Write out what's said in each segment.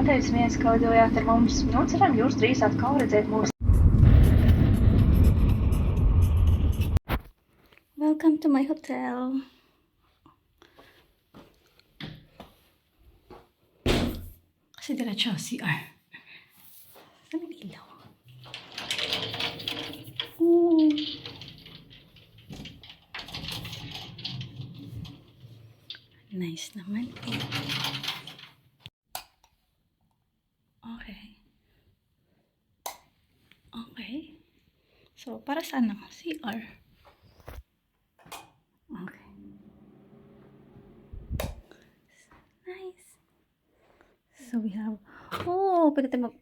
pateicamies, ka lidojāt ar mums. Nu, ceram, jūs drīz atkal redzēt mūsu. Welcome to my hotel. Kasi diretso CR. Saan ang ilaw? Nice naman. Okay. Okay. So, para saan ang CR? Okay. Nice. So, we have... Oh, pwede tayo ang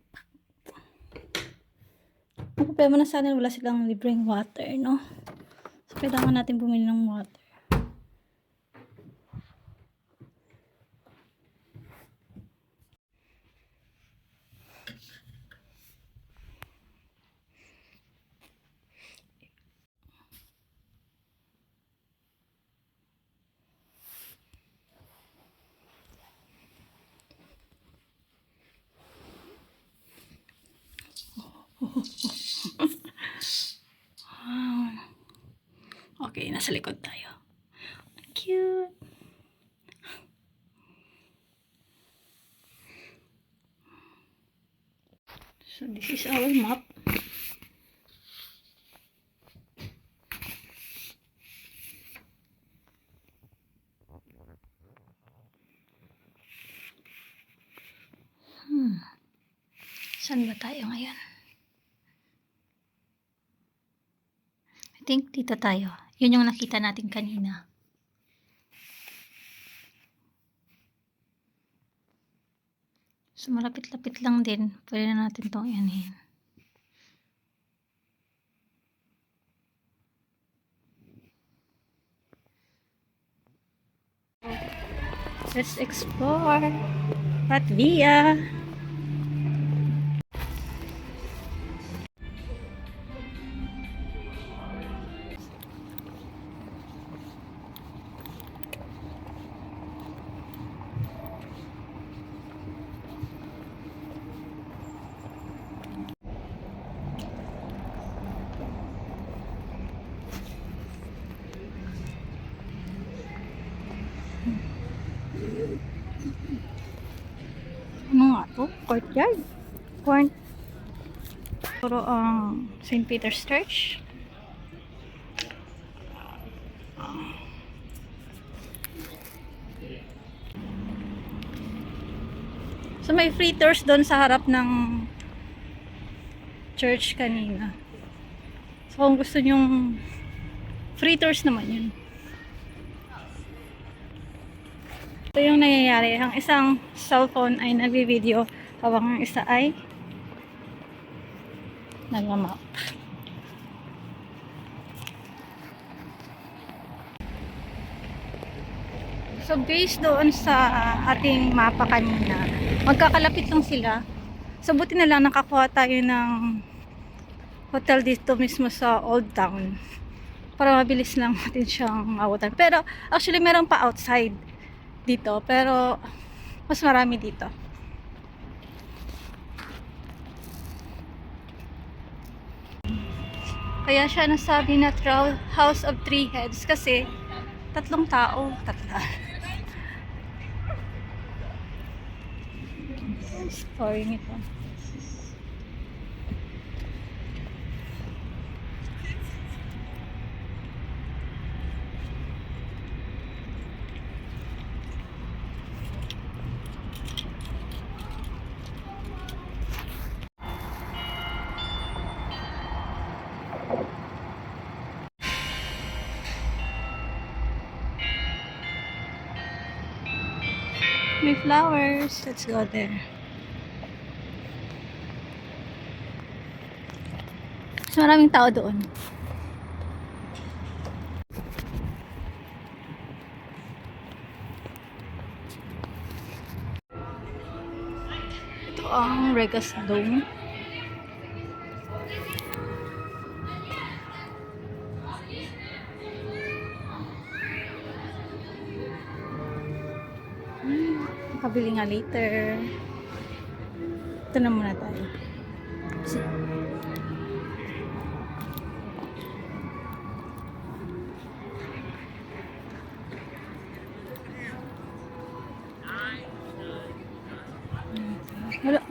problema na sana wala silang libreng water, no? So, kailangan natin bumili ng water. Wow. Okay, nasa likod tayo. Cute. So, this is our map. Saan ba tayo ngayon? I think dito tayo. Yun yung nakita natin kanina. So, malapit-lapit lang din. Pwede na natin itong iyanin. Let's explore Latvia. Ano nga to? Courtyard? Puro ang St. Peter's Church. So may free tours doon sa harap ng church kanina. So kung gusto nyong free tours naman yun. Ito yung nangyayari. Ang isang cellphone ay nagbi-video habang ang isa ay nag-map. So based doon sa ating mapa kanina, magkakalapit lang sila. So buti na lang nakakuha tayo ng hotel dito mismo sa Old Town para mabilis lang natin siyang abutan. Pero actually meron pa outside dito, pero mas marami dito. Kaya siya nasabi na House of Three Heads kasi tatlong tao, story nito. May flowers. Let's go there. Mas maraming tao doon. Ito ang Regas Dome. Makabili nga later. Dito na muna tayo.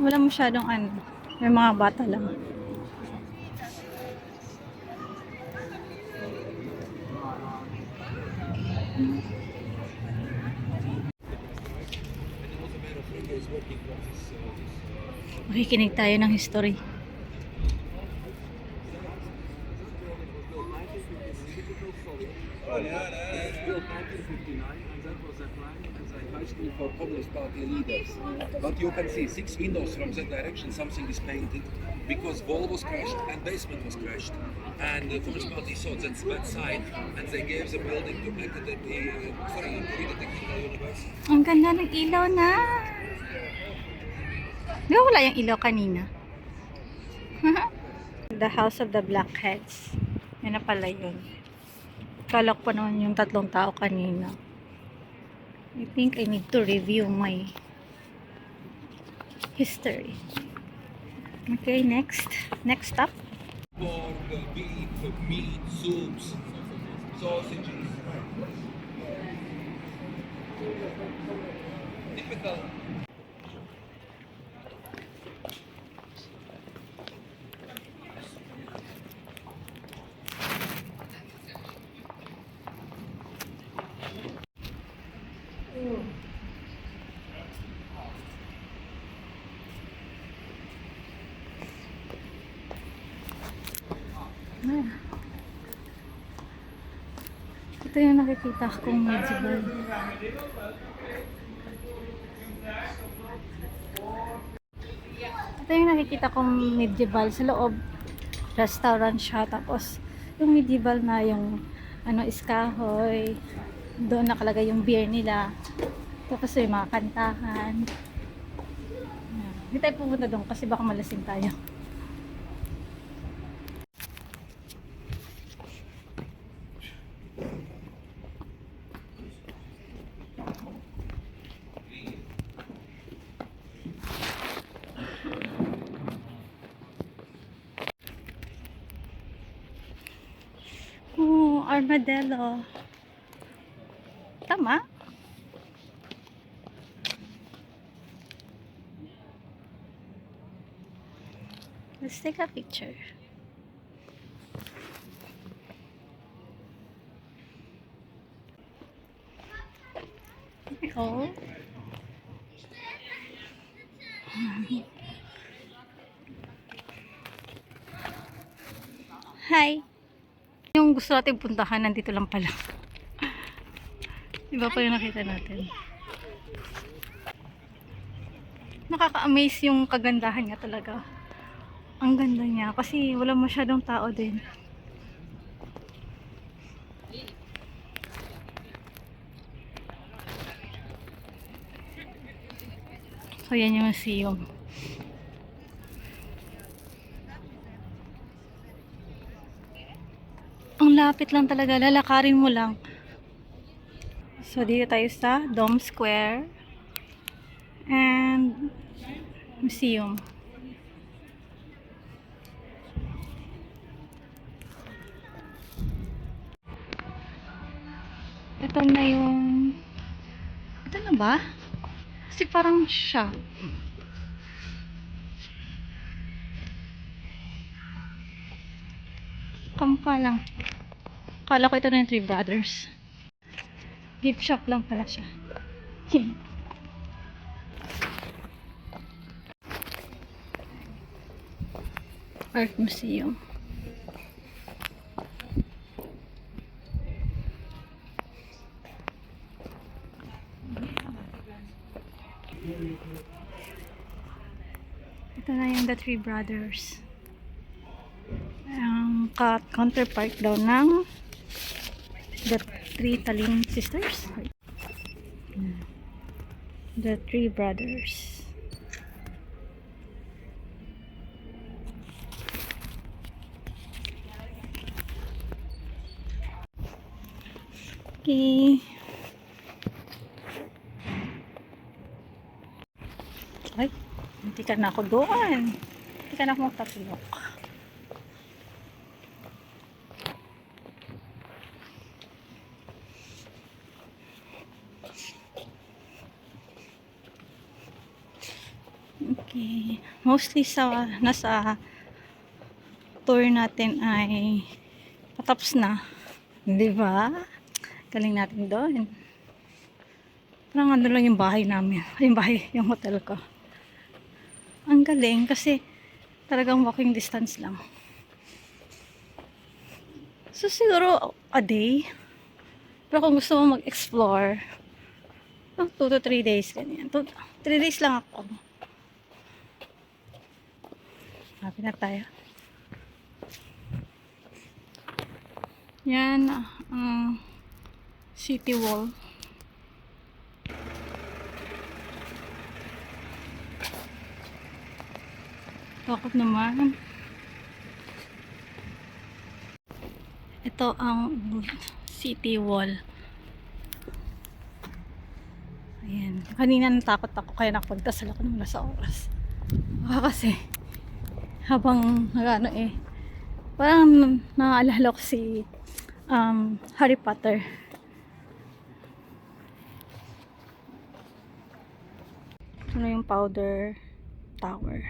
Wala masyadong ano. May mga bata lang. Makikinig tayo ng history. Built 1959, and that was a plan as a high school for Communist Party leaders. But you can see 6 windows from that direction, something is painted, because wall was crashed and basement was crashed. And the Communist Party saw that's bad side, and they gave the building to academy, sorry, to the technical university. Ang ganda ng ilaw na. Di ba wala yung ilaw kanina? The House of the Blackheads. Yan na pala yun. Kala ko pa naman yung 3 tao kanina. I think I need to review my history. Okay, next. Next stop. Pork, beef, meat, soups, sausages. Typical. Ito yung nakikita kong medieval. Ito yung nakikita kong medieval sa loob. Restaurant siya. Tapos yung medieval na yung ano, iskahoy. Doon nakalagay yung beer nila. Tapos yung mga kantahan. Hindi tayo pupunta doon kasi baka malasing tayo. Oh, armadillo. Tama? Let's take a picture. Oh. Hi. Yung gusto natin puntahan, nandito lang pala. Iba pa yung nakita natin. Nakaka-amaze yung kagandahan niya talaga. Ang ganda niya kasi wala masyadong tao din. So yan yung museum. Ang lapit lang talaga, lalakarin mo lang. So dito tayo sa Dome Square and museum. Ito na yung... Ito na ba? Kasi parang siya. Kamukha lang. Kala ko ito na yung Three Brothers. Gift shop lang pala siya. Art Museum. Ito na yung The Three Brothers. Ang counterpart daw ng The Three Taling Sisters. The Three Brothers. Okay. Ay, hindi. Hindi ka na ako doon. Hindi ka na ako magtapilok. Okay. Mostly nasa tour natin ay patapos na. Di ba? Galing natin doon. Parang ano lang yung bahay namin. Yung hotel ko. Ang galing kasi talagang walking distance lang. So siguro a day. Pero kung gusto mo mag-explore, 2 to 3 days ganyan. 3 days lang ako. Happy na tayo. Yan, city wall. Takot naman. Ito ang city wall. Ayan. Kanina natakot ako kaya nakapagdasal ako ng nasa oras. Kasi habang parang naaalala ko si Harry Potter. Ano yung powder tower.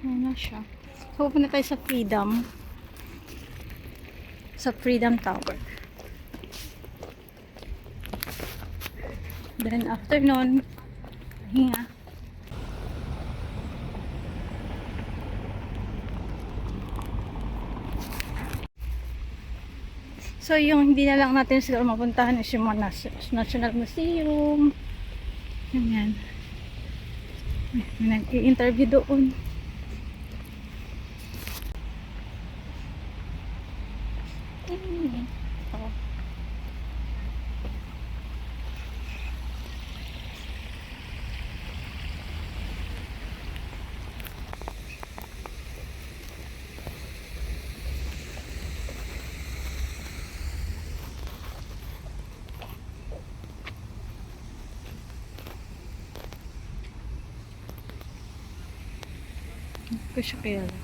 Ano siya? So, pupunta tayo sa Freedom. Sa Freedom Tower. Then, after nun, hinga. So, yung hindi na lang natin siguro mapuntahan is yung mga National Museum. Yan. May nag-i-interview doon. Ko siya kilala.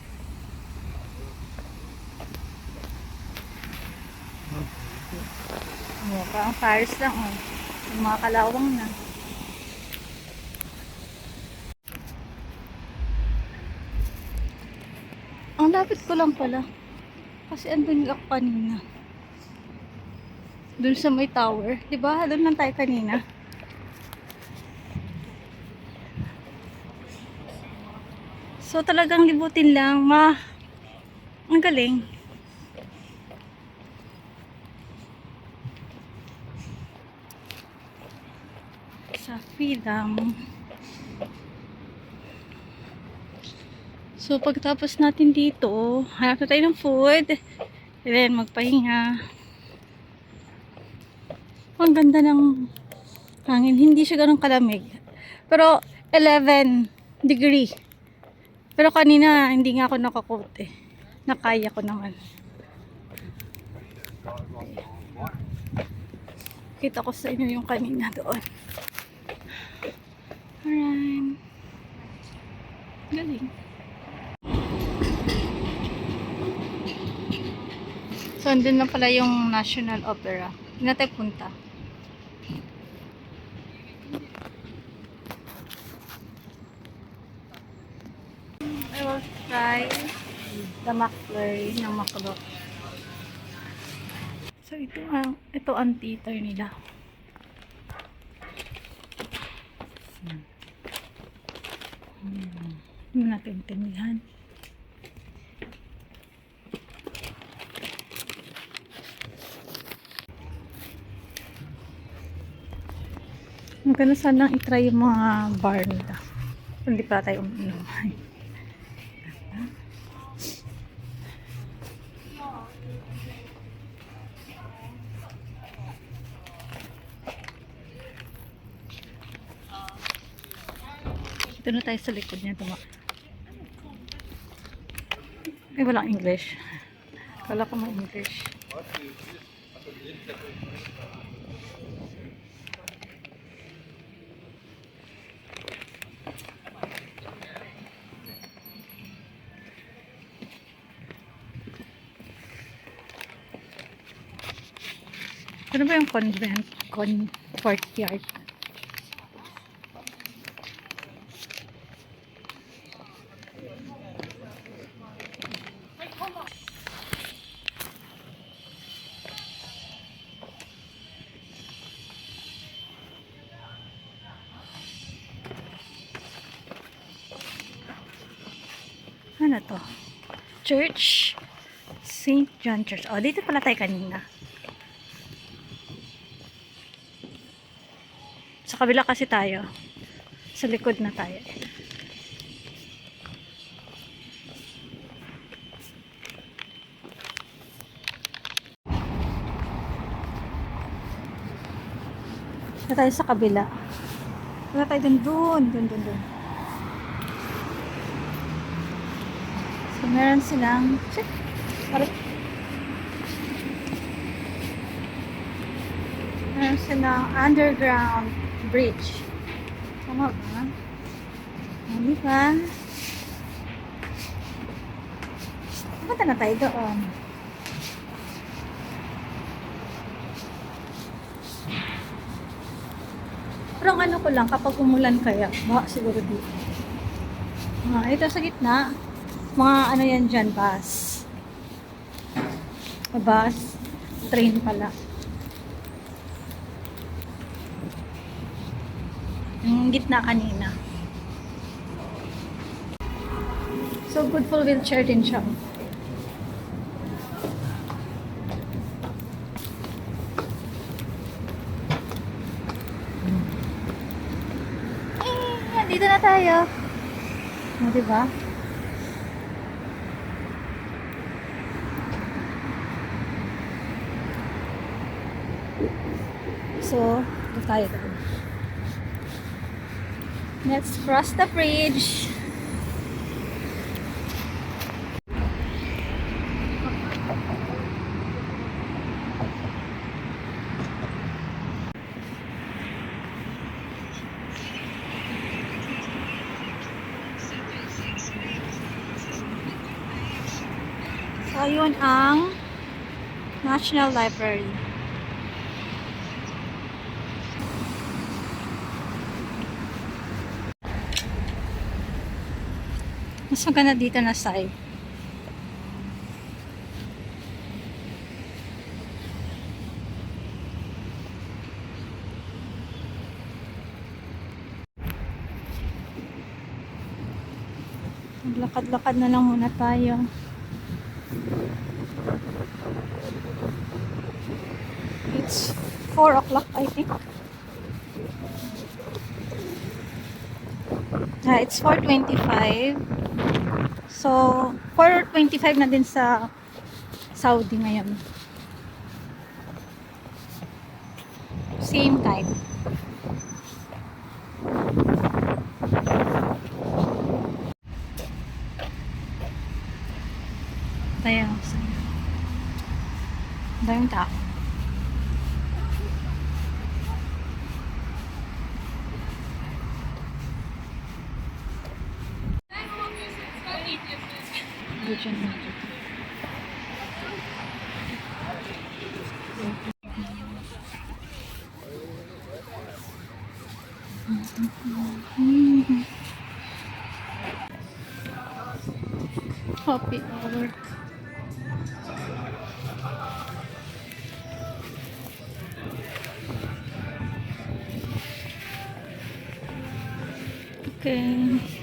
Parang Paris lang, oh. Yung mga kalawang na. Ang lapit ko lang pala. Kasi andun ako kanina. Dun sa may tower. Diba? Doon lang tayo kanina. So talagang libutin lang. Ang galing. Sa Freedom. So pagtapos natin dito, hanap na tayo ng food. And then magpahinga. Ang ganda ng hangin. Hindi siya ganun kalamig. Pero 11 degree. Pero kanina hindi nga ako nakakoat eh. Nakaya ko naman. Kita ko sa inyo yung kanina doon. Alright. Galing. So, andun lang pala yung National Opera. Hindi na tayo punta. I will try the McFlurry ng McDo. So, ito ang theater nila. Hindi natin tindihan. Maganda sanang itry yung mga bar nila. Hindi pa tayo uminom. Ito na tayo sa likod niya. Ay, walang English. Kala ko may English. Ano ba yung convent? Courtyard. Ano to? Church. St. John Church. Oh, dito pala tayo kanina. Sa kabila kasi tayo. Sa likod na tayo. Na tayo sa kabila. Wala tayo dun. So, meron silang meron silang underground bridge. Tama ba? Hindi ba? Punta na tayo doon. Pero ang ano ko lang, kapag umulan kaya, baka siguro dito. Ito sa gitna, mga ano yan dyan, bus. Bus, train pala. Yung gitna kanina. So, good for wheelchair din siya. Dito na tayo. O, diba? So, dito tayo. Let's cross the bridge. So, yun ang National Library. Mas maganda dito na side. Maglakad-lakad na lang muna tayo. It's 4 o'clock, I think. It's 4:25. So, 4:25 na din sa Saudi ngayon. Same time. Tayo. Daming tao. Happy hour. Okay.